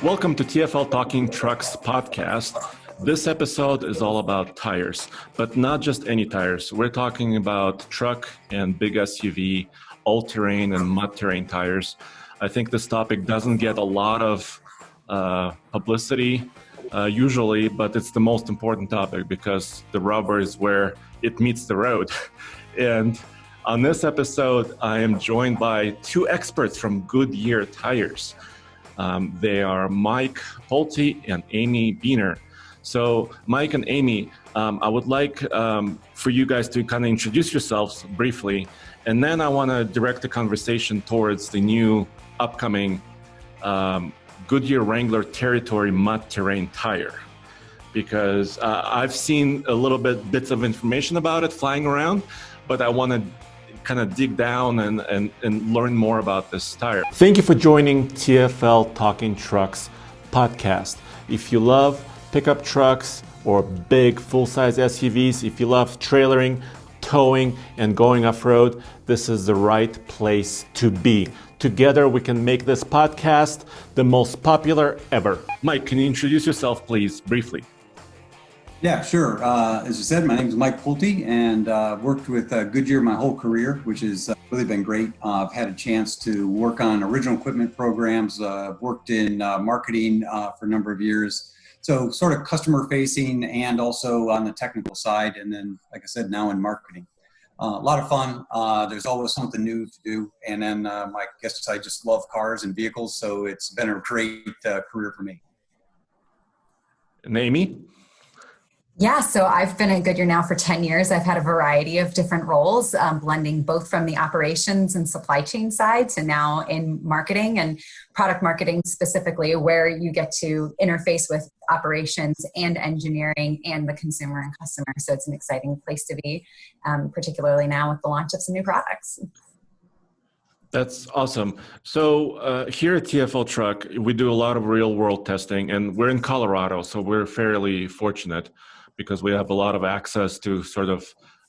Welcome to TFL Talking Trucks podcast. This episode is all about tires, but not just any tires. We're talking about truck and big SUV, all-terrain and mud-terrain tires. I think this topic doesn't get a lot of publicity usually, but it's the most important topic because the rubber is where it meets the road. And on this episode, I am joined by two experts from Goodyear Tires. They are Mike Pulte and Amy Beener. So Mike and Amy, I would like for you guys to kind of introduce yourselves briefly, and then I want to direct the conversation towards the new upcoming Goodyear Wrangler Territory mud terrain tire, because I've seen a little bits of information about it flying around, but I want to kind of dig down and learn more about this tire. Thank you for joining TFL Talking Trucks podcast. If you love pickup trucks or big full-size SUVs, if you love trailering, towing, and going off-road, this is the right place to be. Together, we can make this podcast the most popular ever. Mike, can you introduce yourself, please, briefly? Yeah, sure. As you said, my name is Mike Pulte, and I've worked with Goodyear my whole career, which has really been great. I've had a chance to work on original equipment programs, worked in marketing for a number of years. So sort of customer facing and also on the technical side. And then, like I said, now in marketing. A lot of fun. There's always something new to do. And then I guess I just love cars and vehicles. So it's been a great career for me. And Amy? Yeah, so I've been at Goodyear now for 10 years. I've had a variety of different roles, blending both from the operations and supply chain side to now in marketing and product marketing specifically, where you get to interface with operations and engineering and the consumer and customer. So it's an exciting place to be, particularly now with the launch of some new products. That's awesome. So here at TFL Truck, we do a lot of real world testing, and we're in Colorado, so we're fairly fortunate because we have a lot of access to sort of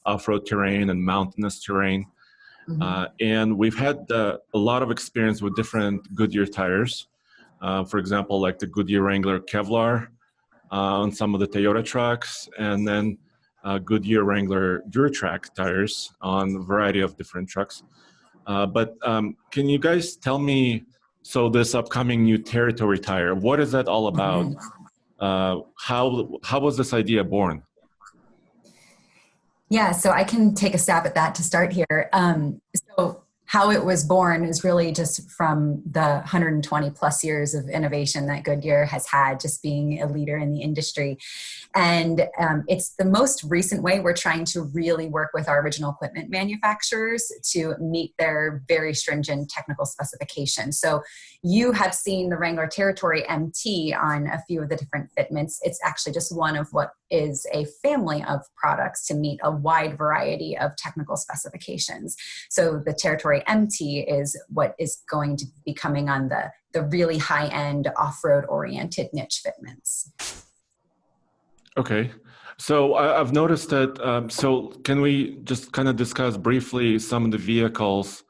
off-road terrain and mountainous terrain. Mm-hmm. And we've had a lot of experience with different Goodyear tires. For example, like the Goodyear Wrangler Kevlar on some of the Toyota trucks, and then Goodyear Wrangler DuraTrack tires on a variety of different trucks. But can you guys tell me, so this upcoming new Territory tire, what is that all about? Mm-hmm. How was this idea born? Yeah, so I can take a stab at that to start here. So how it was born is really just from the 120 plus years of innovation that Goodyear has had, just being a leader in the industry. And it's the most recent way we're trying to really work with our original equipment manufacturers to meet their very stringent technical specifications. So you have seen the Wrangler Territory MT on a few of the different fitments. It's actually just one of what is a family of products to meet a wide variety of technical specifications. So the Territory MT is what is going to be coming on the really high-end off-road oriented niche fitments. Okay. So I've noticed that, so can we just kind of discuss briefly some of the vehicles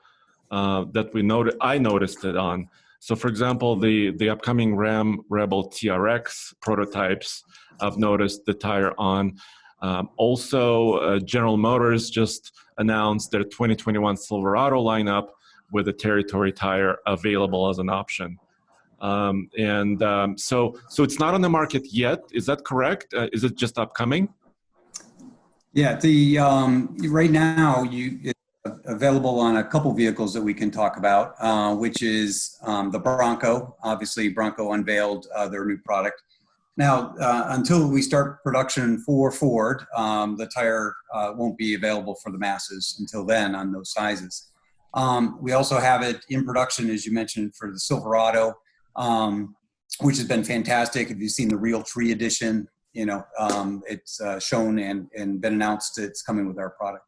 that I noticed it on? So for example, the upcoming Ram Rebel TRX prototypes, I've noticed the tire on. Also, General Motors just announced their 2021 Silverado lineup with a Territory tire available as an option. So it's not on the market yet. Is that correct? Is it just upcoming? Yeah, right now it's available on a couple vehicles that we can talk about, which is the Bronco. Obviously, Bronco unveiled their new product. Now, until we start production for Ford, the tire won't be available for the masses until then on those sizes. We also have it in production, as you mentioned, for the Silverado, which has been fantastic. If you've seen the Real Tree Edition, it's shown and been announced it's coming with our product.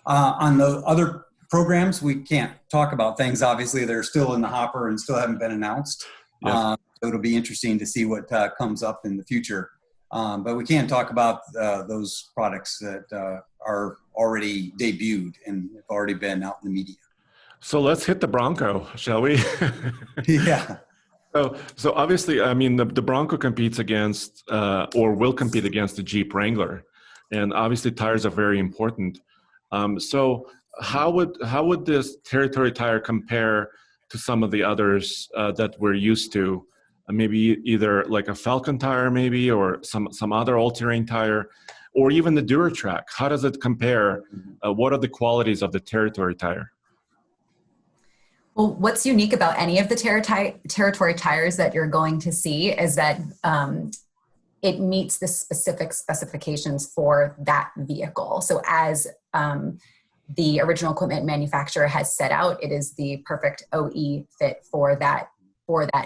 On the other programs, we can't talk about things, obviously. They're still in the hopper and still haven't been announced. Yes. So it'll be interesting to see what comes up in the future. But we can talk about those products that are already debuted and have already been out in the media. So let's hit the Bronco, shall we? Yeah. So obviously, I mean, the Bronco competes against, or will compete against the Jeep Wrangler, and obviously tires are very important. So how would this Territory tire compare to some of the others that we're used to? Maybe either like a Falcon tire, maybe, or some other all-terrain tire, or even the DuraTrack. How does it compare? What are the qualities of the Territory tire? Well, what's unique about any of the Territory tires that you're going to see is that it meets the specific specifications for that vehicle. So as the original equipment manufacturer has set out, it is the perfect OE fit for that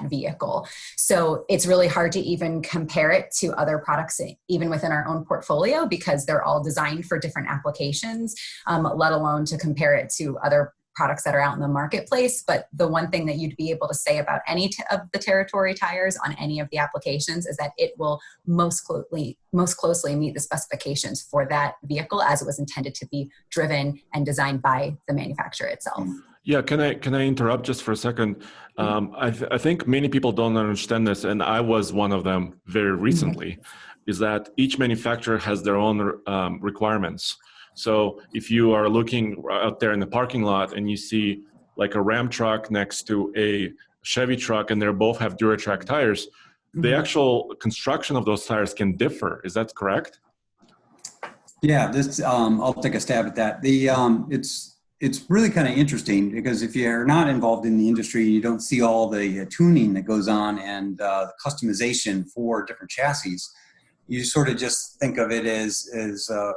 vehicle. So it's really hard to even compare it to other products, even within our own portfolio, because they're all designed for different applications, let alone to compare it to other products that are out in the marketplace. But the one thing that you'd be able to say about any of the Territory tires on any of the applications is that it will most closely meet the specifications for that vehicle as it was intended to be driven and designed by the manufacturer itself. Yeah, can I interrupt just for a second? I think many people don't understand this, and I was one of them very recently, is that each manufacturer has their own requirements. So if you are looking out there in the parking lot and you see like a Ram truck next to a Chevy truck and they both have DuraTrack tires, the actual construction of those tires can differ. Is that correct? Yeah, I'll take a stab at that. It's really kind of interesting because if you're not involved in the industry, you don't see all the tuning that goes on and the customization for different chassis. You sort of just think of it as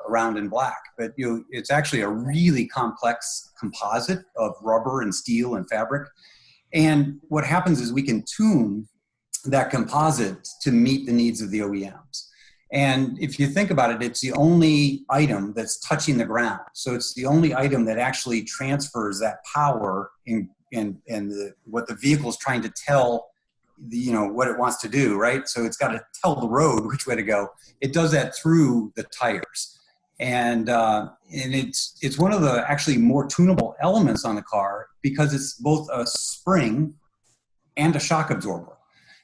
round and black, but it's actually a really complex composite of rubber and steel and fabric. And what happens is we can tune that composite to meet the needs of the OEMs. And if you think about it, it's the only item that's touching the ground. So it's the only item that actually transfers that power in what the vehicle is trying to tell what it wants to do, right? So it's got to tell the road which way to go. It does that through the tires. And it's one of the actually more tunable elements on the car because it's both a spring and a shock absorber.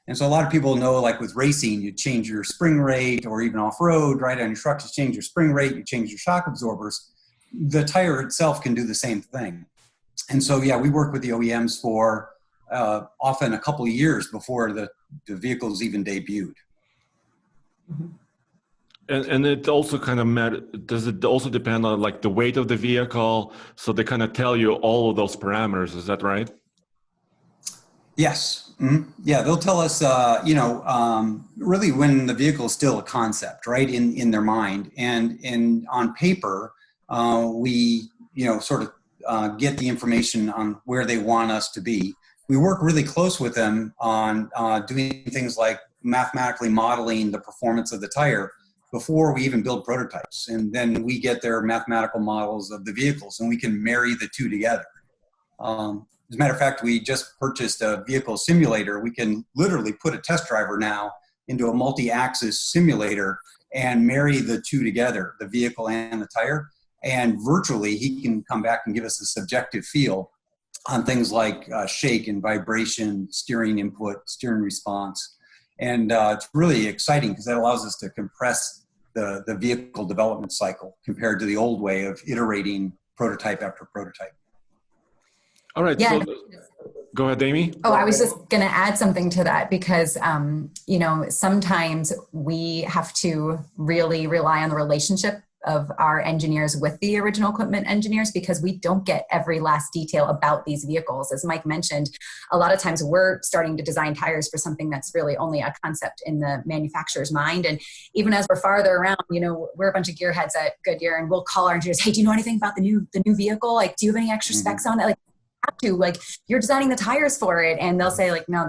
And so a lot of people know, like with racing, you change your spring rate, or even off-road, right? On your truck, you change your spring rate, you change your shock absorbers. The tire itself can do the same thing. And so, yeah, we work with the OEMs for often a couple of years before the vehicle's even debuted. And it also kind of does it also depend on like the weight of the vehicle? So they kind of tell you all of those parameters. Is that right? Yes. Mm-hmm. Yeah, they'll tell us, really when the vehicle is still a concept, right, in their mind. And on paper, we, sort of get the information on where they want us to be. We work really close with them on doing things like mathematically modeling the performance of the tire before we even build prototypes. And then we get their mathematical models of the vehicles and we can marry the two together. As a matter of fact, we just purchased a vehicle simulator. We can literally put a test driver now into a multi-axis simulator and marry the two together, the vehicle and the tire. And virtually, he can come back and give us a subjective feel on things like shake and vibration, steering input, steering response. And it's really exciting because that allows us to compress the vehicle development cycle compared to the old way of iterating prototype after prototype. All right. Yeah. So go ahead, Amy. Oh, I was just going to add something to that because, sometimes we have to really rely on the relationship of our engineers with the original equipment engineers because we don't get every last detail about these vehicles. As Mike mentioned, a lot of times we're starting to design tires for something that's really only a concept in the manufacturer's mind. And even as we're farther around, we're a bunch of gearheads at Goodyear and we'll call our engineers, hey, do you know anything about the new vehicle? Like, do you have any extra specs on it? Like, you're designing the tires for it. And they'll say like, no,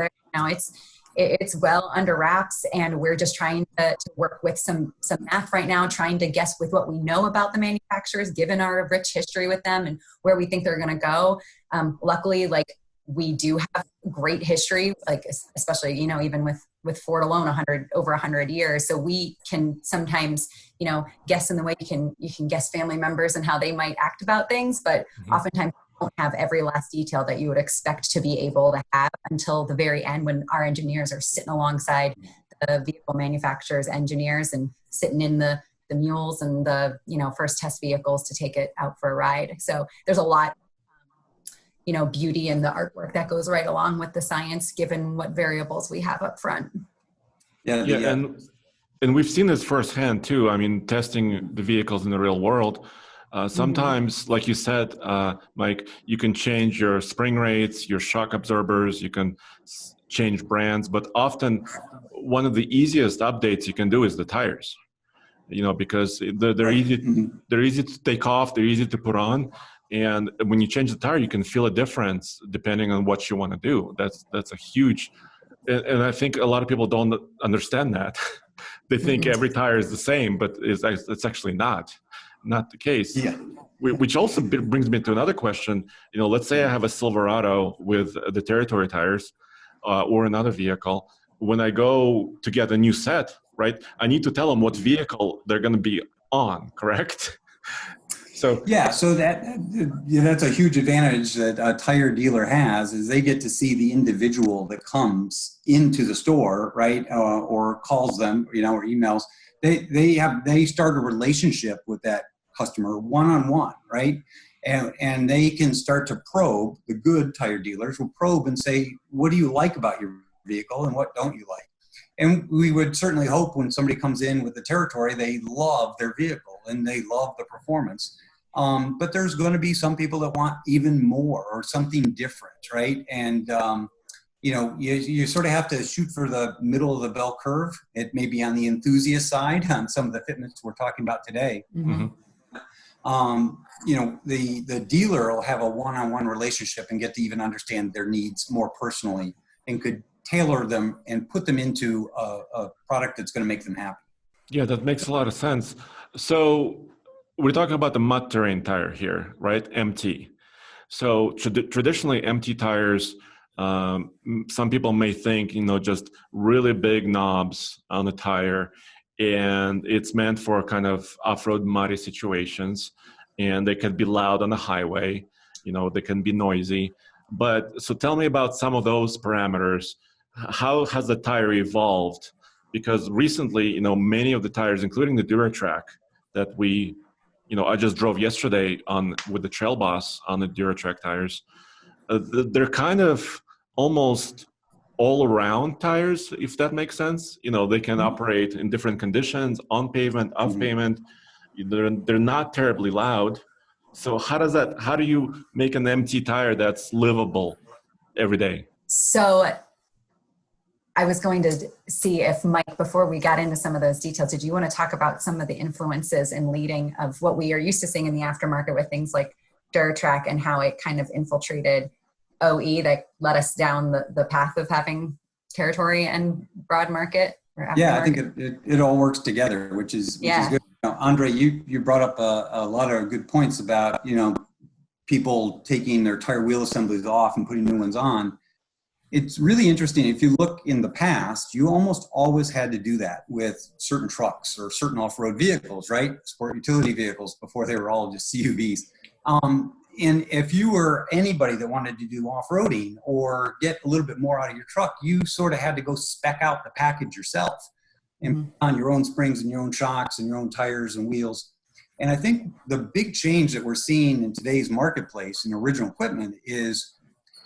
it's well under wraps. And we're just trying to work with some math right now, trying to guess with what we know about the manufacturers, given our rich history with them and where we think they're going to go. Luckily, like we do have great history, like especially, even with Ford alone, over 100 years. So we can sometimes, guess in the way you can guess family members and how they might act about things. But oftentimes don't have every last detail that you would expect to be able to have until the very end, when our engineers are sitting alongside the vehicle manufacturers' engineers and sitting in the mules and the, first test vehicles to take it out for a ride. So there's a lot, beauty in the artwork that goes right along with the science, given what variables we have up front. And we've seen this firsthand too. I mean, testing the vehicles in the real world. Sometimes, like you said, Mike, you can change your spring rates, your shock absorbers, you can change brands, but often one of the easiest updates you can do is the tires, because they're easy to take off, they're easy to put on. And when you change the tire, you can feel a difference depending on what you want to do. That's a huge, and I think a lot of people don't understand that. They think every tire is the same, but it's actually not the case. Yeah. Which also brings me to another question. Let's say I have a Silverado with the Territory tires or another vehicle. When I go to get a new set, right, I need to tell them what vehicle they're going to be on, correct? So that's a huge advantage that a tire dealer has, is they get to see the individual that comes into the store, right, or calls them, or emails. They start a relationship with that customer one-on-one, right? And they can start to probe. The good tire dealers will probe and say, what do you like about your vehicle and what don't you like? And we would certainly hope when somebody comes in with the Territory, they love their vehicle and they love the performance. But there's going to be some people that want even more or something different, right? And you sort of have to shoot for the middle of the bell curve. It may be on the enthusiast side on some of the fitments we're talking about today. Mm-hmm. The dealer will have a one-on-one relationship and get to even understand their needs more personally and could tailor them and put them into a product that's going to make them happy. Yeah, that makes a lot of sense. So we're talking about the mud terrain tire here, right? MT. So traditionally MT tires, some people may think, just really big knobs on the tire, and it's meant for kind of off-road muddy situations, and they can be loud on the highway, they can be noisy. But so tell me about some of those parameters. How has the tire evolved? Because recently, many of the tires, including the Duratrack that I just drove yesterday with the Trail Boss on the Duratrack tires, they're kind of almost all-around tires, if that makes sense. They can operate in different conditions, on pavement, off pavement. They're not terribly loud. So how do you make an MT tire that's livable every day? So I was going to see if, Mike, before we got into some of those details, did you want to talk about some of the influences and leading of what we are used to seeing in the aftermarket with things like Duratrack and how it kind of infiltrated OE that led us down the path of having Territory and broad market? Yeah, I think it all works together, which is good. Andre, you brought up a lot of good points about, people taking their tire wheel assemblies off and putting new ones on. It's really interesting. If you look in the past, you almost always had to do that with certain trucks or certain off-road vehicles, right? Sport utility vehicles before they were all just CUVs. And if you were anybody that wanted to do off-roading or get a little bit more out of your truck, you sort of had to go spec out the package yourself and put on your own springs and your own shocks and your own tires and wheels. And I think the big change that we're seeing in today's marketplace in original equipment is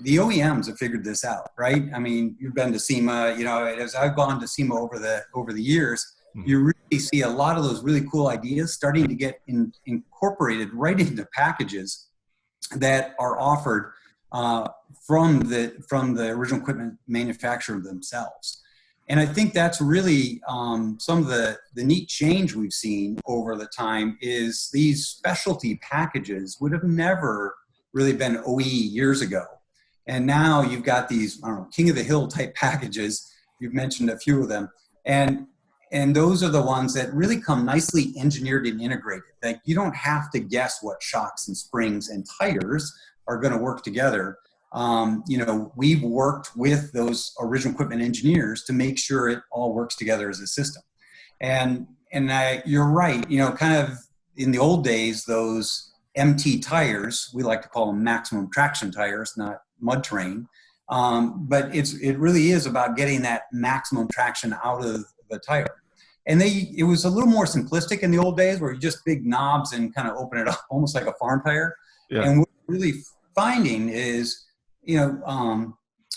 the OEMs have figured this out, right? I mean, you've been to SEMA, as I've gone to SEMA over the years, you really see a lot of those really cool ideas starting to get incorporated right into packages that are offered from the original equipment manufacturer themselves. And I think that's really some of the neat change we've seen over the time is these specialty packages would have never really been OE years ago. And now you've got these, King of the Hill type packages. You've mentioned a few of them. And those are the ones that really come nicely engineered and integrated. Like you don't have to guess what shocks and springs and tires are going to work together. We've worked with those original equipment engineers to make sure it all works together as a system. And you're right, kind of in the old days, those MT tires. We like to call them maximum traction tires, not mud terrain. But it really is about getting that maximum traction out of the tire. And it was a little more simplistic in the old days, where you just big knobs and kind of open it up almost like a farm tire. Yeah. And what we're really finding is,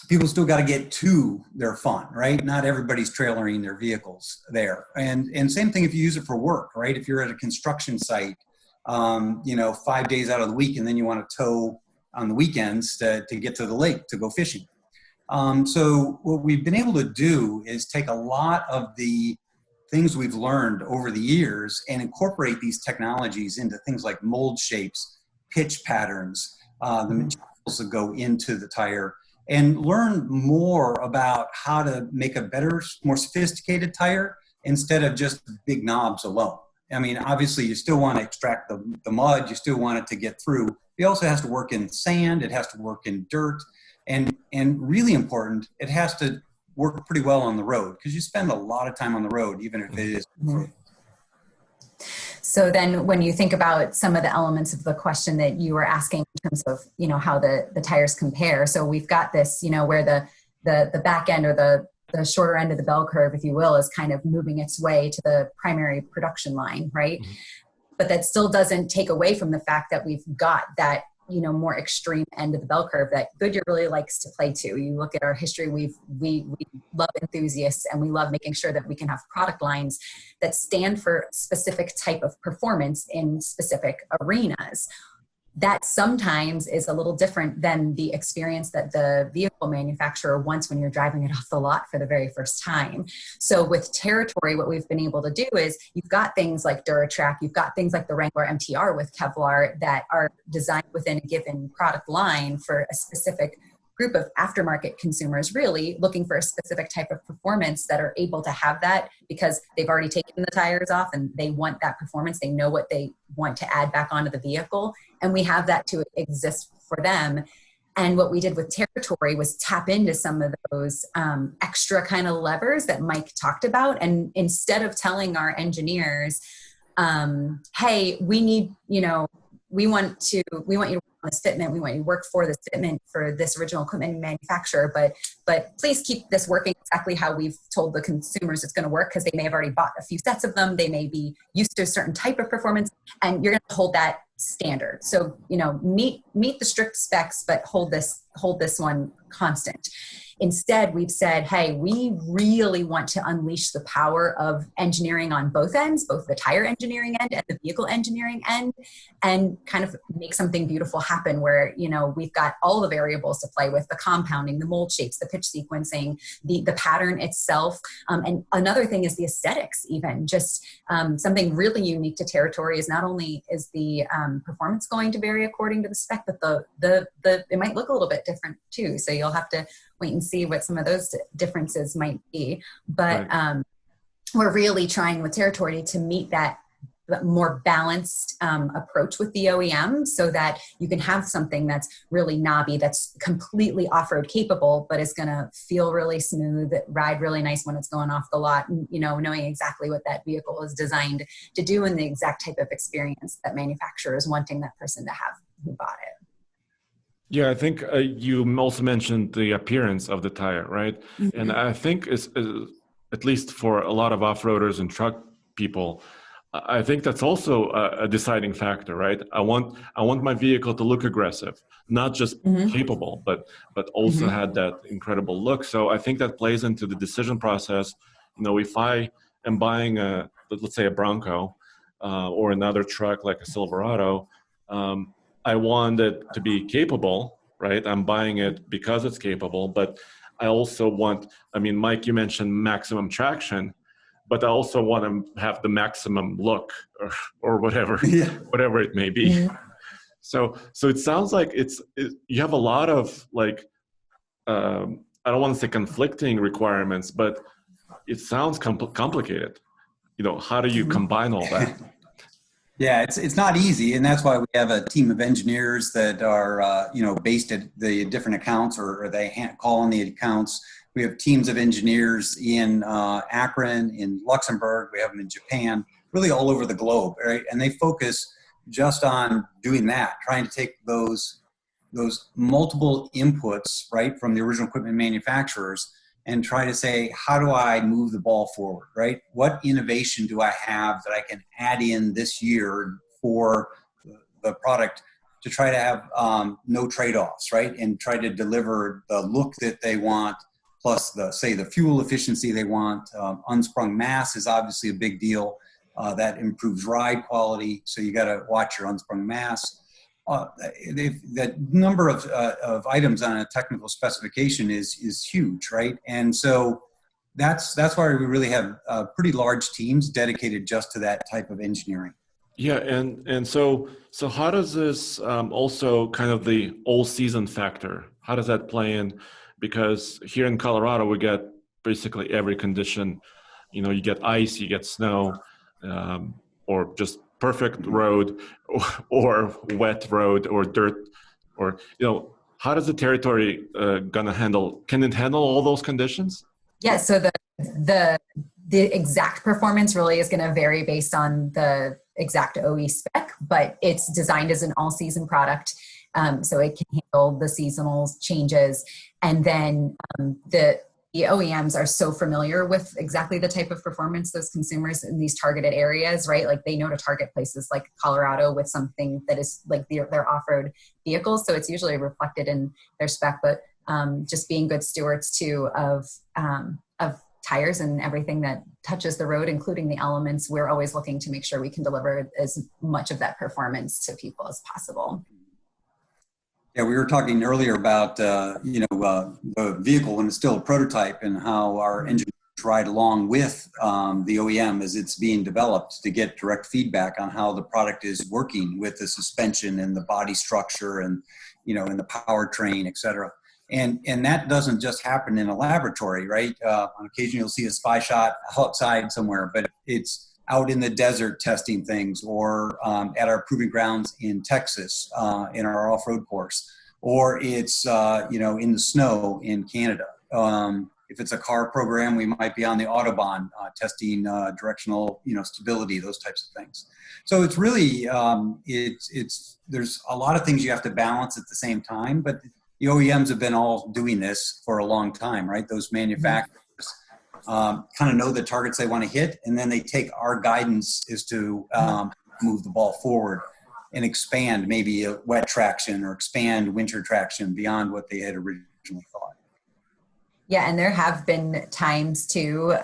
people still got to get to their fun, right? Not everybody's trailering their vehicles there. And same thing if you use it for work, right? If you're at a construction site, 5 days out of the week, and then you want to tow on the weekends to get to the lake to go fishing. So what we've been able to do is take a lot of the things we've learned over the years and incorporate these technologies into things like mold shapes, pitch patterns, the materials that go into the tire, and learn more about how to make a better, more sophisticated tire instead of just big knobs alone. I mean, obviously you still want to extract the mud, you still want it to get through. It also has to work in sand, it has to work in dirt, and really important, it has to work pretty well on the road, because you spend a lot of time on the road, even if it is. So then when you think about some of the elements of the question that you were asking in terms of, how the tires compare. So we've got this, where the back end or the shorter end of the bell curve, if you will, is kind of moving its way to the primary production line, right? Mm-hmm. But that still doesn't take away from the fact that we've got that, more extreme end of the bell curve that Goodyear really likes to play to. You look at our history, we love enthusiasts, and we love making sure that we can have product lines that stand for specific type of performance in specific arenas. That sometimes is a little different than the experience that the vehicle manufacturer wants when you're driving it off the lot for the very first time. So with Territory, what we've been able to do is you've got things like DuraTrack, you've got things like the Wrangler MTR with Kevlar that are designed within a given product line for a specific group of aftermarket consumers really looking for a specific type of performance that are able to have that because they've already taken the tires off and they want that performance. They know what they want to add back onto the vehicle. And we have that to exist for them. And what we did with Territory was tap into some of those extra kind of levers that Mike talked about. And instead of telling our engineers, hey, we need, we want you to work on this fitment. We want you to work for this fitment for this original equipment manufacturer, but please keep this working exactly how we've told the consumers it's going to work, because they may have already bought a few sets of them. They may be used to a certain type of performance, and you're going to hold that standard. So, meet the strict specs, but hold this one constant. Instead, we've said, hey, we really want to unleash the power of engineering on both ends, both the tire engineering end and the vehicle engineering end, and kind of make something beautiful happen where, we've got all the variables to play with: the compounding, the mold shapes, the pitch sequencing, the pattern itself. And another thing is the aesthetics, even just something really unique to Territory is not only is the performance going to vary according to the spec, but the it might look a little bit different too. So you'll have to wait and see what some of those differences might be. But right. We're really trying with Territory to meet that more balanced approach with the OEM, so that you can have something that's really knobby, that's completely off-road capable, but is going to feel really smooth, ride really nice when it's going off the lot, and, knowing exactly what that vehicle is designed to do and the exact type of experience that manufacturer is wanting that person to have who bought it. Yeah, I think you also mentioned the appearance of the tire, right? Mm-hmm. And I think it's, at least for a lot of off-roaders and truck people, I think that's also a deciding factor, right? I want my vehicle to look aggressive, not just mm-hmm. capable, but also mm-hmm. had that incredible look. So I think that plays into the decision process. If I am buying let's say a Bronco or another truck like a Silverado, I want it to be capable, right? I'm buying it because it's capable, but I also want, Mike, you mentioned maximum traction, but I also want to have the maximum look or whatever, yeah. whatever it may be. Mm-hmm. So it sounds like you have a lot of I don't want to say conflicting requirements, but it sounds complicated. How do you combine all that? Yeah, it's not easy, and that's why we have a team of engineers that are based at the different accounts, or they call on the accounts. We have teams of engineers in Akron, in Luxembourg. We have them in Japan, really all over the globe, right? And they focus just on doing that, trying to take those multiple inputs, right, from the original equipment manufacturers and try to say, how do I move the ball forward, right? What innovation do I have that I can add in this year for the product to try to have no trade-offs, right? And try to deliver the look that they want, plus the fuel efficiency they want. Unsprung mass is obviously a big deal. That improves ride quality, so you got to watch your unsprung mass. That number of items on a technical specification is huge, right? And so that's why we really have pretty large teams dedicated just to that type of engineering. Yeah, and so how does this also kind of the all season factor? How does that play in? Because here in Colorado, we get basically every condition. You know, you get ice, you get snow, or just perfect road, or wet road, or dirt, or how does the territory gonna handle? Can it handle all those conditions? Yeah. So the exact performance really is going to vary based on the exact OE spec, but it's designed as an all-season product, so it can handle the seasonal changes. And then the OEMs are so familiar with exactly the type of performance those consumers in these targeted areas, right? Like they know to target places like Colorado with something that is like their off-road vehicles. So it's usually reflected in their spec, but just being good stewards too of tires and everything that touches the road, including the elements. We're always looking to make sure we can deliver as much of that performance to people as possible. Yeah, we were talking earlier about the vehicle when it's still a prototype and how our engineers ride along with the OEM as it's being developed to get direct feedback on how the product is working with the suspension and the body structure and and the powertrain, et cetera. And that doesn't just happen in a laboratory, right? On occasion you'll see a spy shot outside somewhere, but it's out in the desert testing things, or at our proving grounds in Texas in our off-road course, or it's in the snow in Canada. If it's a car program, we might be on the Autobahn testing directional stability, those types of things. So it's really there's a lot of things you have to balance at the same time, but the OEMs have been all doing this for a long time, right? Those manufacturers kind of know the targets they want to hit, and then they take our guidance as to move the ball forward and expand maybe a wet traction or expand winter traction beyond what they had originally thought. Yeah, and there have been times too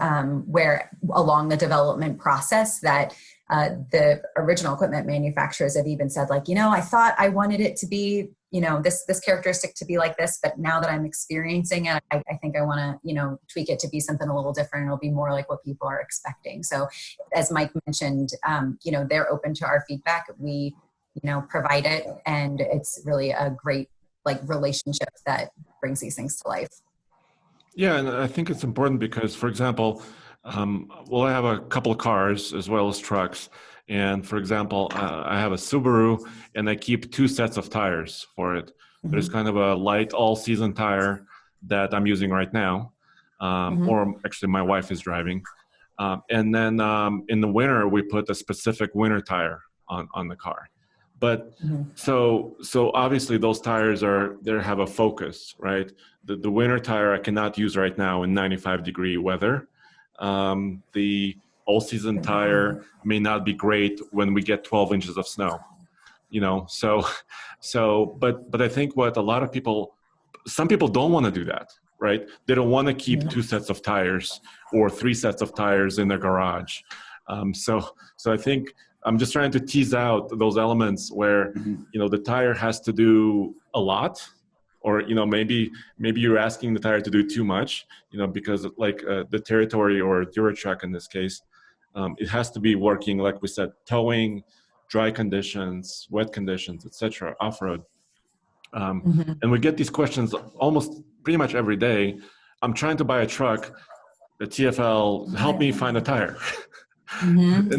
where along the development process that the original equipment manufacturers have even said, like, I thought I wanted it to be this characteristic to be like this, but now that I'm experiencing it, I think I want to, tweak it to be something a little different. It'll be more like what people are expecting. So as Mike mentioned, they're open to our feedback. We, provide it, and it's really a great relationship that brings these things to life. Yeah. And I think it's important because, for example, I have a couple of cars as well as trucks. And for example, I have a Subaru, and I keep 2 sets of tires for it. Mm-hmm. There's kind of a light all-season tire that I'm using right now, or actually my wife is driving. And then in the winter, we put a specific winter tire on the car. But so obviously those tires have a focus, right? The winter tire I cannot use right now in 95-degree weather. The all-season tire may not be great when we get 12 inches of snow, but I think what a lot of some people don't want to do that, right? They don't want to keep 2 sets of tires or 3 sets of tires in their garage. So I think I'm just trying to tease out those elements where, the tire has to do a lot, or, maybe you're asking the tire to do too much, because the Territory or DuraTrack in this case, it has to be working, like we said, towing, dry conditions, wet conditions, etc., off-road. And we get these questions almost pretty much every day. I'm trying to buy a truck, the TFL, help me find a tire. And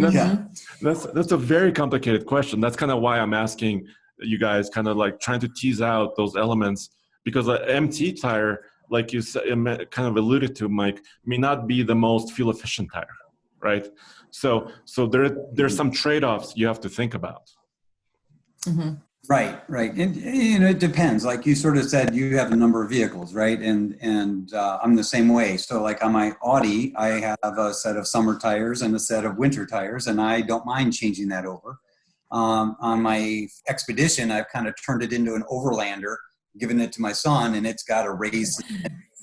that's a very complicated question. That's kind of why I'm asking you guys, kind of trying to tease out those elements, because an MT tire, like you said, kind of alluded to, Mike, may not be the most fuel efficient tire, right? So there's some trade-offs you have to think about. Mm-hmm. Right. And it depends. Like you sort of said, you have a number of vehicles, right? And I'm the same way. So like on my Audi, I have a set of summer tires and a set of winter tires, and I don't mind changing that over. On my Expedition, I've kind of turned it into an Overlander, given it to my son, and it's got a raised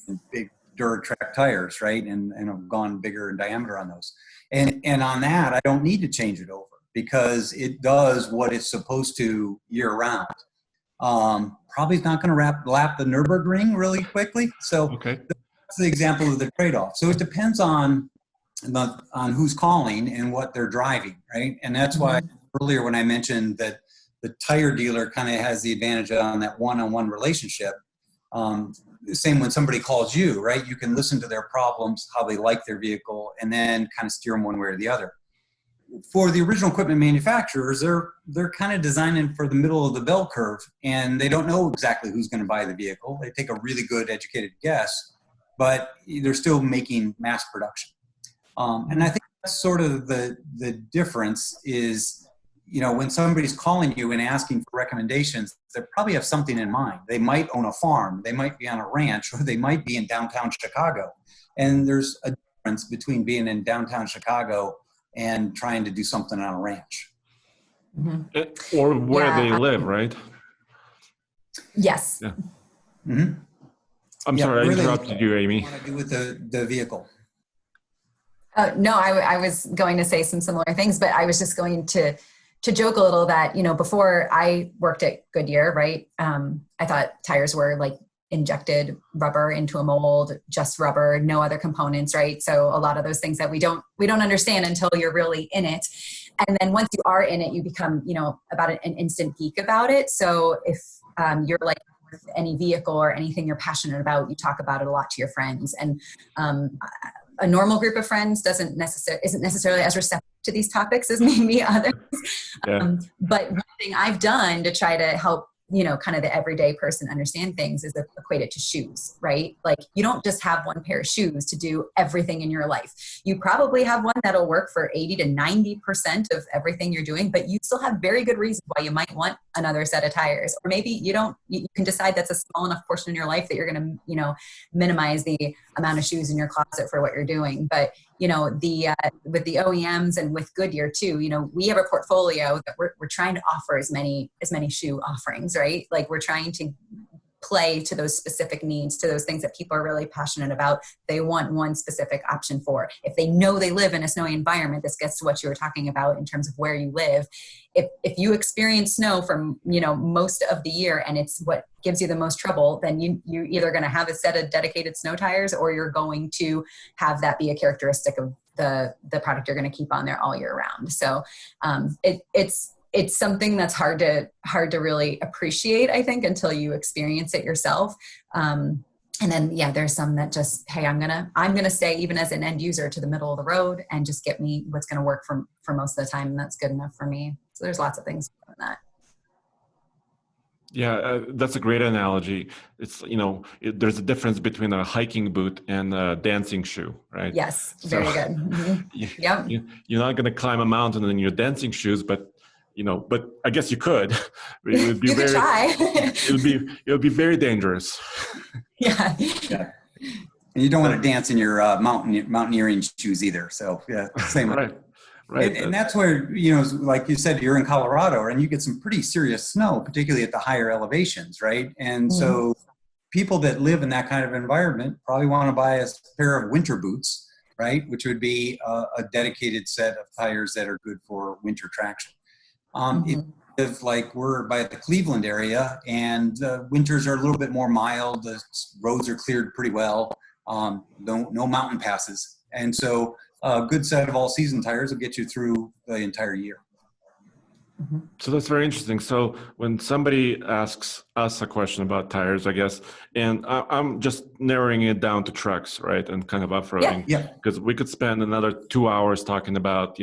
and big Duratrack tires, right? And I've gone bigger in diameter on those. And on that, I don't need to change it over, because it does what it's supposed to year round. Probably not going to lap the Nürburgring really quickly. So Okay. that's the example of the trade-off. So it depends on who's calling and what they're driving, right? And that's why earlier when I mentioned that the tire dealer kind of has the advantage on that one-on-one relationship. The same when somebody calls you, right? You can listen to their problems, how they like their vehicle, and then kind of steer them one way or the other. For the original equipment manufacturers, they're kind of designing for the middle of the bell curve, and they don't know exactly who's going to buy the vehicle. They take a really good educated guess, but they're still making mass production. And I think that's sort of the difference is, when somebody's calling you and asking for recommendations, they probably have something in mind. They might own a farm, they might be on a ranch, or they might be in downtown Chicago. And there's a difference between being in downtown Chicago and trying to do something on a ranch. Or where they live, right? Yes. Yeah. I'm sorry, I interrupted you, Amy. What do you want to do with the vehicle? No, I was going to say some similar things, but I was just going to joke a little that, before I worked at Goodyear, right, I thought tires were like injected rubber into a mold, just rubber, no other components, right? So a lot of those things that we don't understand until you're really in it. And then once you are in it, you become, about an instant geek about it. So if you're like with any vehicle or anything you're passionate about, you talk about it a lot to your friends. And a normal group of friends isn't necessarily as receptive to these topics as maybe others. Yeah. But one thing I've done to try to help, kind of the everyday person understand things is equate it to shoes, right? Like you don't just have one pair of shoes to do everything in your life. You probably have one that'll work for 80 to 90% of everything you're doing, but you still have very good reasons why you might want another set of tires. Or maybe you can decide that's a small enough portion in your life that you're going to, minimize the amount of shoes in your closet for what you're doing. But, with the OEMs and with Goodyear too, we have a portfolio that we're trying to offer as many shoe offerings, right? Like we're trying to play to those specific needs, to those things that people are really passionate about. They want one specific option for. If they know they live in a snowy environment, this gets to what you were talking about in terms of where you live. If you experience snow from, most of the year and it's what gives you the most trouble, then you're either going to have a set of dedicated snow tires or you're going to have that be a characteristic of the product you're going to keep on there all year round. So it's something that's hard to really appreciate, I think, until you experience it yourself. And then, there's some that just, hey, I'm gonna stay even as an end user to the middle of the road and just get me what's gonna work for most of the time. And that's good enough for me. So there's lots of things on that. Yeah, that's a great analogy. It's, there's a difference between a hiking boot and a dancing shoe, right? Yes, very good. Mm-hmm. Yep. You're not going to climb a mountain in your dancing shoes, but I guess you could. It would be you could try. it would be very dangerous. Yeah. And you don't want to dance in your mountaineering shoes either. So same. Right. And that's where, like you said, you're in Colorado and you get some pretty serious snow, particularly at the higher elevations, right? And so people that live in that kind of environment probably want to buy a pair of winter boots, right? Which would be a dedicated set of tires that are good for winter traction. If like we're by the Cleveland area and winters are a little bit more mild, the roads are cleared pretty well, no mountain passes. And so a good set of all-season tires will get you through the entire year. So that's very interesting. So when somebody asks us a question about tires, I guess, and I'm just narrowing it down to trucks, right, and kind of off-roading, because we could spend another 2 hours talking about,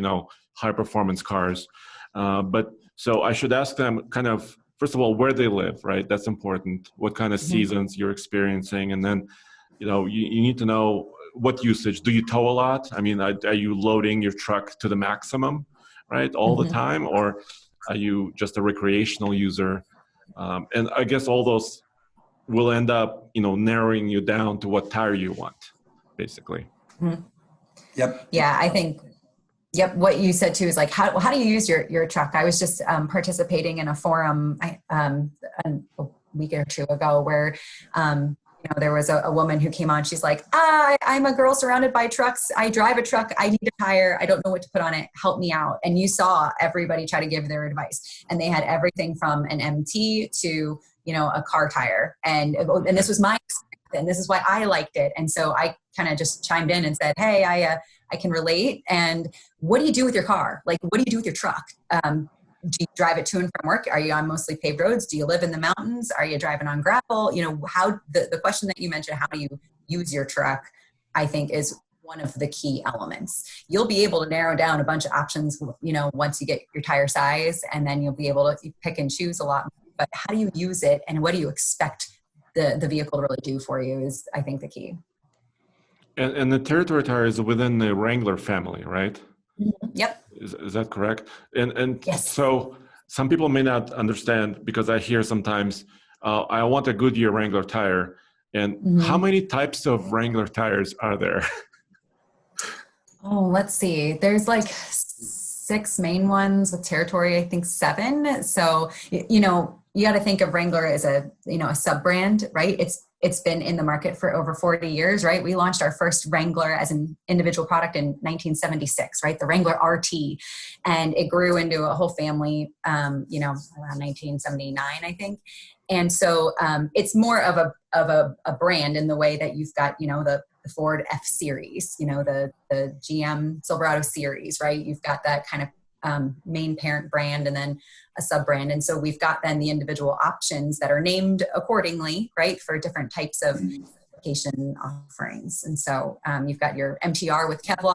high-performance cars. But so I should ask them kind of, first of all, where they live, right? That's important. What kind of seasons you're experiencing. And then, you need to know what usage. Do you tow a lot? I mean, are you loading your truck to the maximum, right, all the time? Or Are you just a recreational user? And I guess all those will end up, narrowing you down to what tire you want, basically. Mm-hmm. Yep. Yeah, I think, what you said too is like, how do you use your truck? I was just participating in a forum a week or two ago where, there was a woman who came on. She's like, I'm a girl surrounded by trucks. I drive a truck. I need a tire. I don't know what to put on it. Help me out. And you saw everybody try to give their advice. And they had everything from an MT to, a car tire. And this was my experience. And this is why I liked it. And so I kind of just chimed in and said, hey, I can relate. And what do you do with your car? Like, what do you do with your truck? Do you drive it to and from work? Are you on mostly paved roads? Do you live in the mountains? Are you driving on gravel? How the question that you mentioned, how do you use your truck, I think is one of the key elements. You'll be able to narrow down a bunch of options, once you get your tire size, and then you'll be able to pick and choose a lot. But how do you use it, and what do you expect the vehicle to really do for you is, I think, the key. And the Territory tire is within the Wrangler family, right? Mm-hmm. Yep. Is that correct? And yes. So some people may not understand, because I hear sometimes, I want a Goodyear Wrangler tire. And how many types of Wrangler tires are there? Oh, let's see. There's like 6 main ones, with Territory, I think 7. So, you got to think of Wrangler as a sub brand, right? It's been in the market for over 40 years, right? We launched our first Wrangler as an individual product in 1976, right? The Wrangler RT, and it grew into a whole family, around 1979, I think. And so it's more of a brand in the way that you've got, the Ford F series, the GM Silverado series, right? You've got that kind of main parent brand and then a sub brand. And so we've got then the individual options that are named accordingly, right, for different types of application offerings. And so you've got your MTR with Kevlar.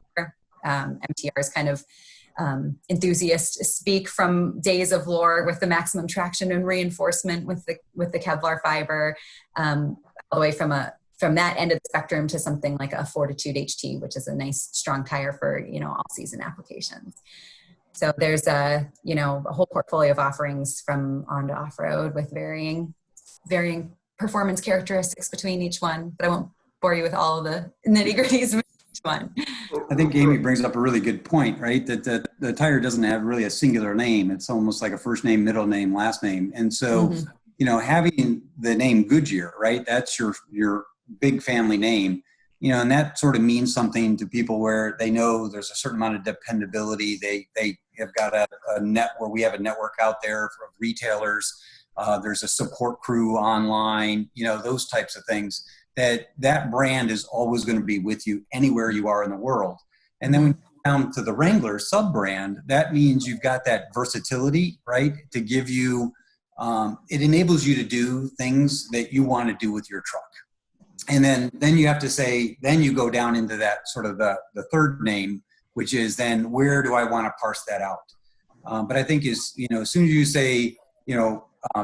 MTR is kind of enthusiast speak from days of lore, with the maximum traction and reinforcement with the Kevlar fiber, all the way from that end of the spectrum to something like a Fortitude HT, which is a nice strong tire for all season applications. So there's a whole portfolio of offerings from on to off-road with varying performance characteristics between each one, but I won't bore you with all of the nitty-gritties of each one. I think Amy brings up a really good point, right? That the tire doesn't have really a singular name. It's almost like a first name, middle name, last name. And so, having the name Goodyear, right? That's your big family name. And that sort of means something to people where they know there's a certain amount of dependability. They have got a network. We have a network out there for retailers. There's a support crew online, those types of things. That brand is always going to be with you anywhere you are in the world. And then when you come down to the Wrangler sub-brand, that means you've got that versatility, right? To give you, it enables you to do things that you want to do with your truck. And then you have to say, then you go down into that sort of the third name, which is then where do I want to parse that out? But I think as soon as you say,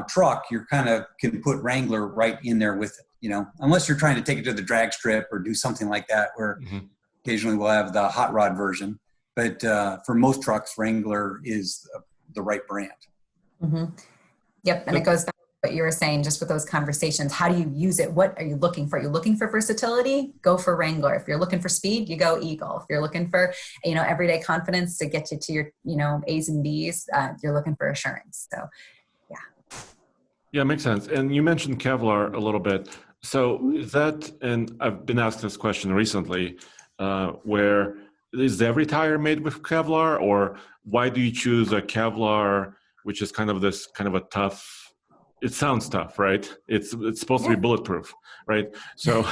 truck, you're kind of can put Wrangler right in there with it, unless you're trying to take it to the drag strip or do something like that, where occasionally we'll have the hot rod version. But for most trucks, Wrangler is the right brand. Mm-hmm. Yep. And it goes back what you were saying, just with those conversations, how do you use it? What are you looking for? You're looking for versatility, go for Wrangler. If you're looking for speed, you go Eagle. If you're looking for, everyday confidence to get you to your, A's and B's, you're looking for assurance. So, yeah. Yeah, makes sense. And you mentioned Kevlar a little bit. So is that, and I've been asked this question recently, where is every tire made with Kevlar, or why do you choose a Kevlar, which is kind of a tough, it sounds tough, right? It's supposed to be bulletproof, right? So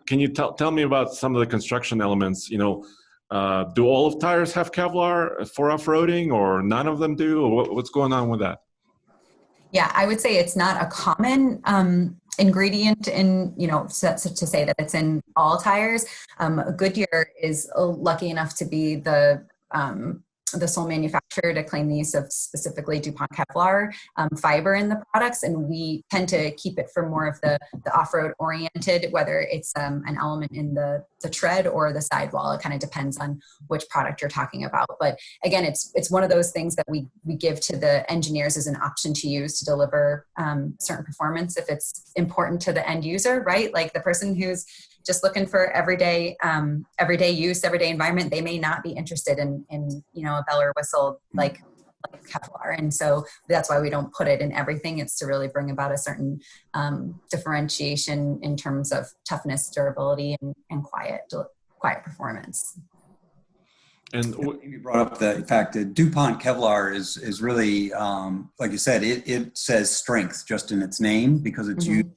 can you tell me about some of the construction elements? Do all of tires have Kevlar for off-roading, or none of them do? Or what's going on with that? Yeah, I would say it's not a common ingredient in, to say that it's in all tires. Goodyear is lucky enough to be the the sole manufacturer to claim the use of specifically DuPont Kevlar fiber in the products, and we tend to keep it for more of the off-road oriented, whether it's an element in the tread or the sidewall. It kind of depends on which product you're talking about. But again, it's one of those things that we give to the engineers as an option to use to deliver certain performance if it's important to the end user, right? Like the person who's just looking for everyday use, everyday environment, they may not be interested in a bell or whistle like Kevlar. And so that's why we don't put it in everything. It's to really bring about a certain differentiation in terms of toughness, durability, and quiet performance. And you brought up the fact that DuPont Kevlar is really, like you said, it says strength just in its name because it's used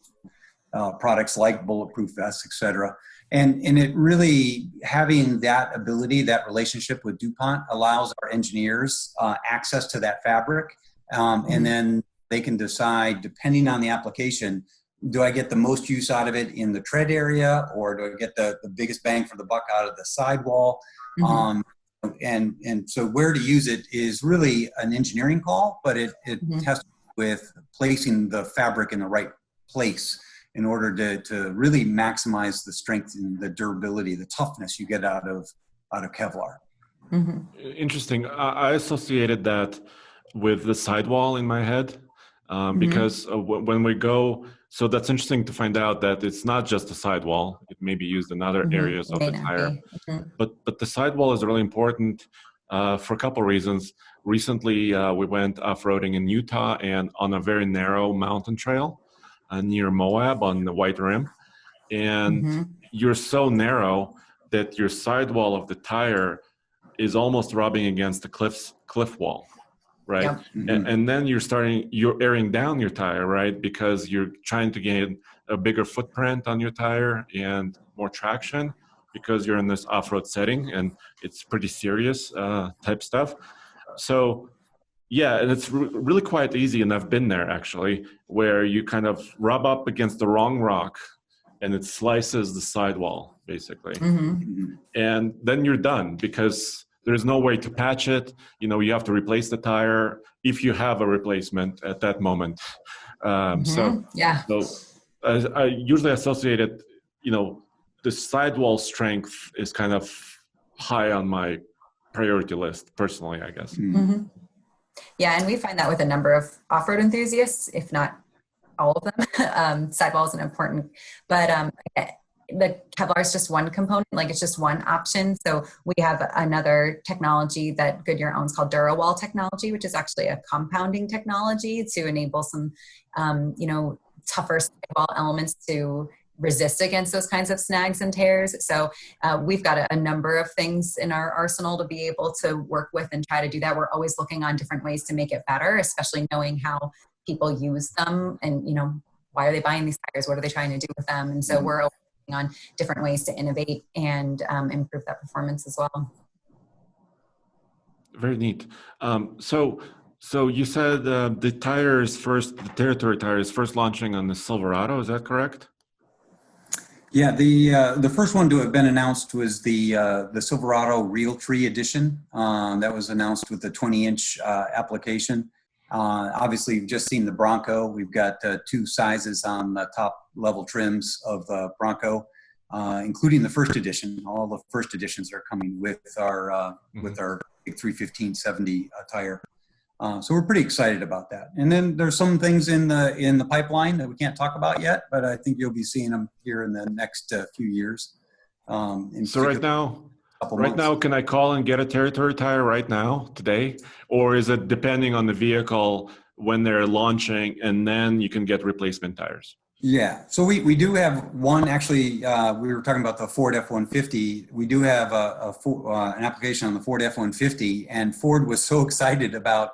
products like bulletproof vests, et cetera. And it really, having that ability, that relationship with DuPont allows our engineers access to that fabric. And then they can decide, depending on the application, do I get the most use out of it in the tread area, or do I get the biggest bang for the buck out of the sidewall? And so where to use it is really an engineering call, but it has to do with placing the fabric in the right place in order to really maximize the strength and the durability, the toughness you get out of Kevlar. Interesting. I associated that with the sidewall in my head because when we go, so that's interesting to find out that it's not just the sidewall. It may be used in other areas of the tire. But the sidewall is really important for a couple of reasons. Recently, we went off-roading in Utah and on a very narrow mountain trail near Moab on the White Rim. And you're so narrow that your sidewall of the tire is almost rubbing against the cliff wall, right? And then you're airing down your tire, right? Because you're trying to gain a bigger footprint on your tire and more traction because you're in this off-road setting and it's pretty serious type stuff. So yeah, and it's really quite easy, and I've been there actually, where you kind of rub up against the wrong rock and it slices the sidewall basically. And then you're done because there's no way to patch it. You have to replace the tire if you have a replacement at that moment. So I usually associate it, the sidewall strength is kind of high on my priority list personally, I guess. Yeah, and we find that with a number of off-road enthusiasts, if not all of them. Sidewall is an important, but the Kevlar is just one component, like it's just one option. So we have another technology that Goodyear owns called DuraWall technology, which is actually a compounding technology to enable some, tougher sidewall elements to resist against those kinds of snags and tears. So we've got a number of things in our arsenal to be able to work with and try to do that. We're always looking on different ways to make it better, especially knowing how people use them and, why are they buying these tires? What are they trying to do with them? And so we're working on different ways to innovate and improve that performance as well. Very neat. So you said the Territory tire is first launching on the Silverado. Is that correct? Yeah, the first one to have been announced was the Silverado Realtree Edition. That was announced with the 20-inch application. Obviously, you've just seen the Bronco. We've got two sizes on the top level trims of the Bronco, including the first edition. All the first editions are coming with our big 315/70 tire. So we're pretty excited about that. And then there's some things in the pipeline that we can't talk about yet, but I think you'll be seeing them here in the next few years. So right now, can I call and get a Territory tire right now, today? Or is it depending on the vehicle when they're launching and then you can get replacement tires? Yeah, so we do have one, actually, we were talking about the Ford F-150. We do have an application on the Ford F-150, and Ford was so excited about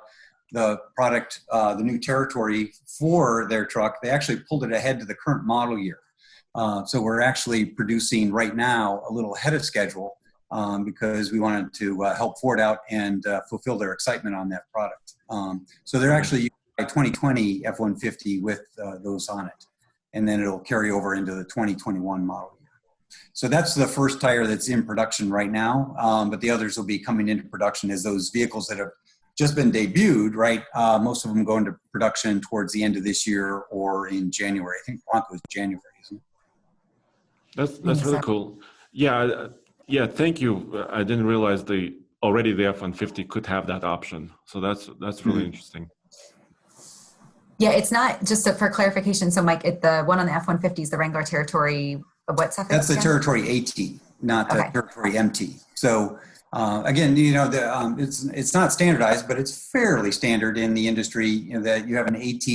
the product, the new Territory for their truck, they actually pulled it ahead to the current model year. So we're actually producing right now a little ahead of schedule because we wanted to help Ford out and fulfill their excitement on that product. So they're actually by 2020 F-150 with those on it. And then it'll carry over into the 2021 model year. So that's the first tire that's in production right now, but the others will be coming into production as those vehicles that have just been debuted, right? Most of them go into production towards the end of this year or in January. I think Bronco is January, isn't it? That's really cool. Yeah, yeah. Thank you. I didn't realize already the F-150 could have that option. So that's really interesting. Yeah, it's not just for clarification. So, Mike, the one on the F-150 is the Wrangler Territory. What's that? That's the Territory AT, not the Territory MT. So again, it's not standardized, but it's fairly standard in the industry. That you have an AT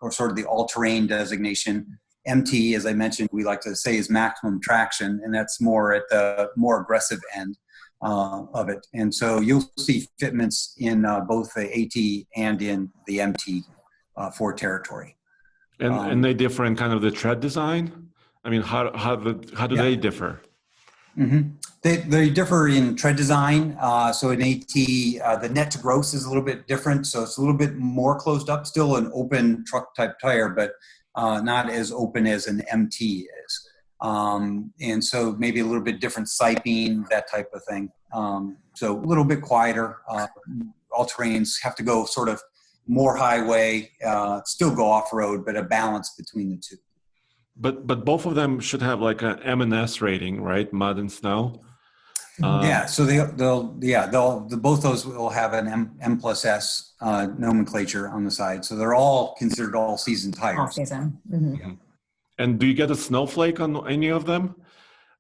or sort of the all-terrain designation. MT, as I mentioned, we like to say is maximum traction, and that's more at the more aggressive end of it. And so you'll see fitments in both the AT and in the MT for Territory. And they differ in kind of the tread design. I mean, how do they differ? Mm-hmm. They differ in tread design. So in AT, the net to gross is a little bit different. So it's a little bit more closed up, still an open truck type tire, but not as open as an MT is. And so maybe a little bit different siping, that type of thing. So a little bit quieter. All terrains have to go sort of more highway, still go off-road, but a balance between the two. But both of them should have like an M&S rating, right? Mud and snow. Yeah, so both those will have an M+S nomenclature on the side. So they're all considered all-season tires. All-season. Mm-hmm. Yeah. And do you get a snowflake on any of them,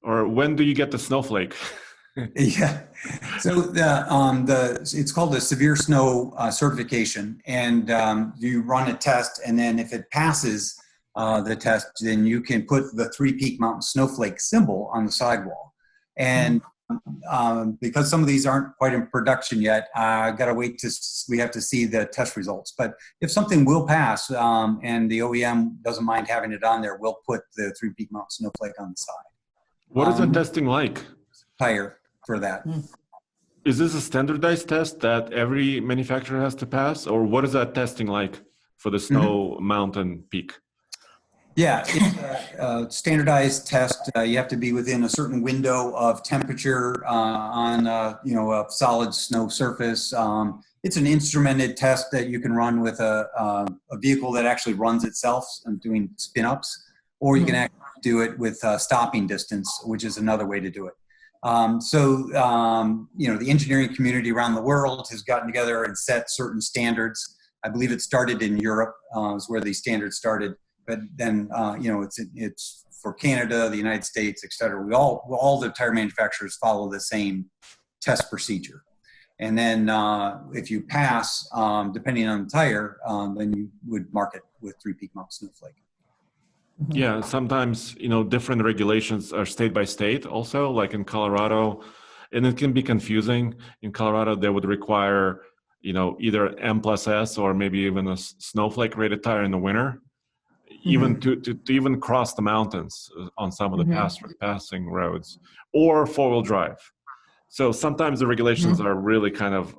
or when do you get the snowflake? Yeah, so it's called the severe snow certification, and you run a test, and then if it passes the test, then you can put the Three Peak Mountain Snowflake symbol on the sidewall. And because some of these aren't quite in production yet, we have to see the test results. But if something will pass and the OEM doesn't mind having it on there, we'll put the Three Peak Mountain Snowflake on the side. What is the testing like? Tire for that. Is this a standardized test that every manufacturer has to pass, or what is that testing like for the snow mountain peak? Yeah, it's a standardized test. You have to be within a certain window of temperature on a solid snow surface. It's an instrumented test that you can run with a vehicle that actually runs itself and doing spin-ups, or you can actually do it with stopping distance, which is another way to do it. The engineering community around the world has gotten together and set certain standards. I believe it started in Europe, is where these standards started. But then, it's for Canada, the United States, et cetera. All the tire manufacturers follow the same test procedure. And then if you pass, depending on the tire, then you would mark it with Three Peak Mountain Snowflake. Yeah, sometimes, different regulations are state by state also, like in Colorado, and it can be confusing. In Colorado, they would require, either M+S or maybe even a snowflake rated tire in the winter. Even to even cross the mountains on some of the passing roads, or four-wheel drive. So sometimes the regulations are really kind of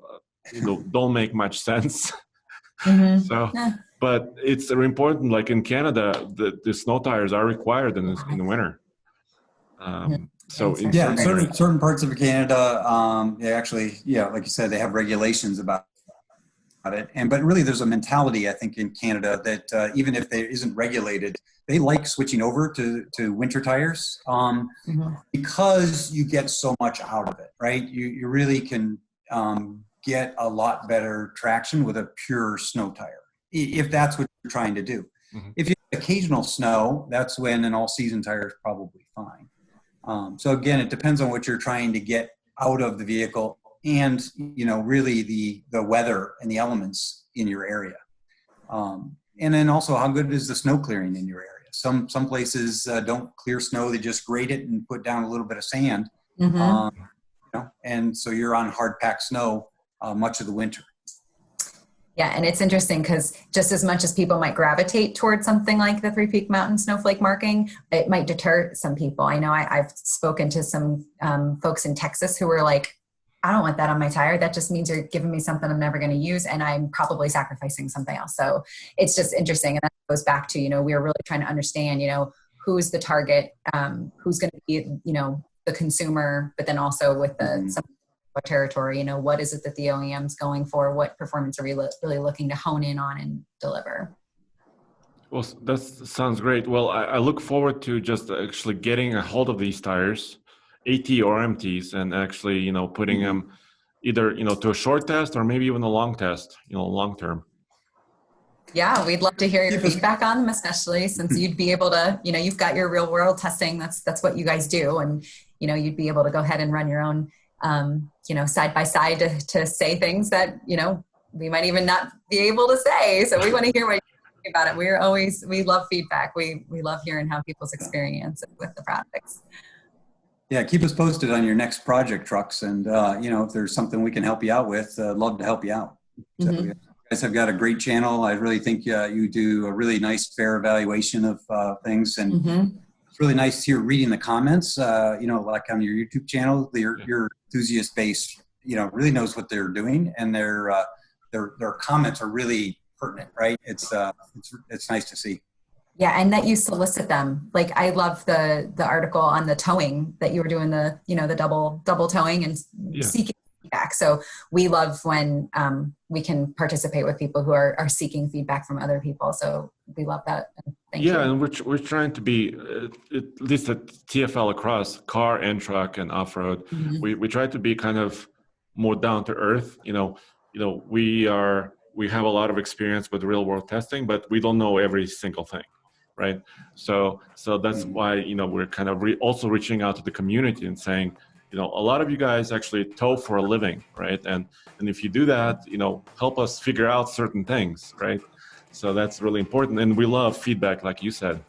don't make much sense. But it's important. Like in Canada, the snow tires are required in the winter. Certain parts of Canada, they actually, like you said, they have regulations about it. But really there's a mentality, I think, in Canada that even if they isn't regulated, they like switching over to winter tires because you get so much out of it, right? You really can get a lot better traction with a pure snow tire, if that's what you're trying to do. If you have occasional snow, that's when an all-season tire is probably fine. So again, it depends on what you're trying to get out of the vehicle, and really the weather and the elements in your area, and then also how good is the snow clearing in your area. Some places don't clear snow; they just grate it and put down a little bit of sand, and so you're on hard packed snow much of the winter. Yeah, and it's interesting because just as much as people might gravitate towards something like the Three Peak Mountain Snowflake marking, it might deter some people. I know I've spoken to some folks in Texas who were like, I don't want that on my tire. That just means you're giving me something I'm never going to use, and I'm probably sacrificing something else. So it's just interesting. And that goes back to, we're really trying to understand, who's the target, who's going to be, the consumer, but then also with some territory, what is it that the OEM's going for? What performance are we really looking to hone in on and deliver? Well, that sounds great. Well, I look forward to just actually getting a hold of these tires, AT or MTs, and actually, putting them either, to a short test or maybe even a long test, long term. Yeah, we'd love to hear your feedback on them, especially since you'd be able to, you've got your real world testing. That's what you guys do. And, you'd be able to go ahead and run your own, side by side to say things that, we might even not be able to say. So we want to hear what you think about it. We love feedback. We love hearing how people's experience with the products. Yeah, keep us posted on your next project, trucks. And, if there's something we can help you out with, love to help you out. So, You guys have got a great channel. I really think you do a really nice, fair evaluation of things. And it's really nice to hear reading the comments, like on your YouTube channel, your enthusiast base, really knows what they're doing. And their comments are really pertinent, right? It's nice to see. Yeah, and that you solicit them. Like, I love the article on the towing that you were doing, the double towing and seeking feedback. So we love when we can participate with people who are seeking feedback from other people. So we love that. Thank you. And we're trying to be, at least at TFL across car and truck and off-road, we try to be kind of more down to earth. We have a lot of experience with real world testing, but we don't know every single thing. Right. So that's why, we're kind of also reaching out to the community and saying, a lot of you guys actually tow for a living. Right. And if you do that, help us figure out certain things. Right. So that's really important. And we love feedback, like you said,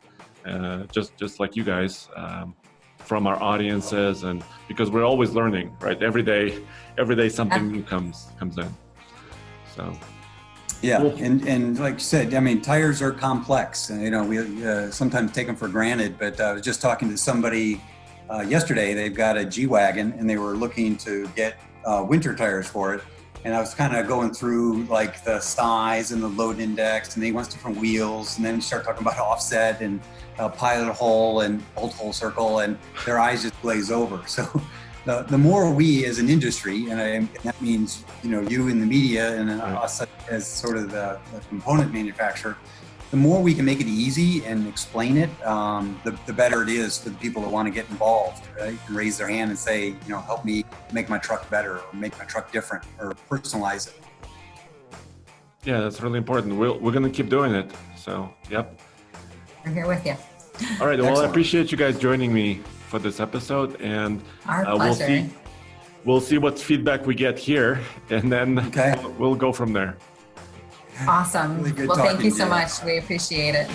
just like you guys, from our audiences, and because we're always learning. Right. Every day something new comes in. So. Yeah, and like you said, tires are complex. We sometimes take them for granted, but I was just talking to somebody yesterday. They've got a G-Wagon, and they were looking to get winter tires for it. And I was kind of going through like the size and the load index, and they want different wheels. And then we start talking about offset and pilot hole and bolt hole circle, and their eyes just glaze over. So the more we as an industry, and that means, you in the media and us as sort of the component manufacturer, the more we can make it easy and explain it, the better it is for the people that want to get involved, right? And raise their hand and say, help me make my truck better, or make my truck different, or personalize it. Yeah, that's really important. We're going to keep doing it. So, yep. We're here with you. All right. Well, I appreciate you guys joining me for this episode, and our pleasure. We'll see what feedback we get here, and then we'll go from there. Awesome. Really good. Well, thank you so much. We appreciate it.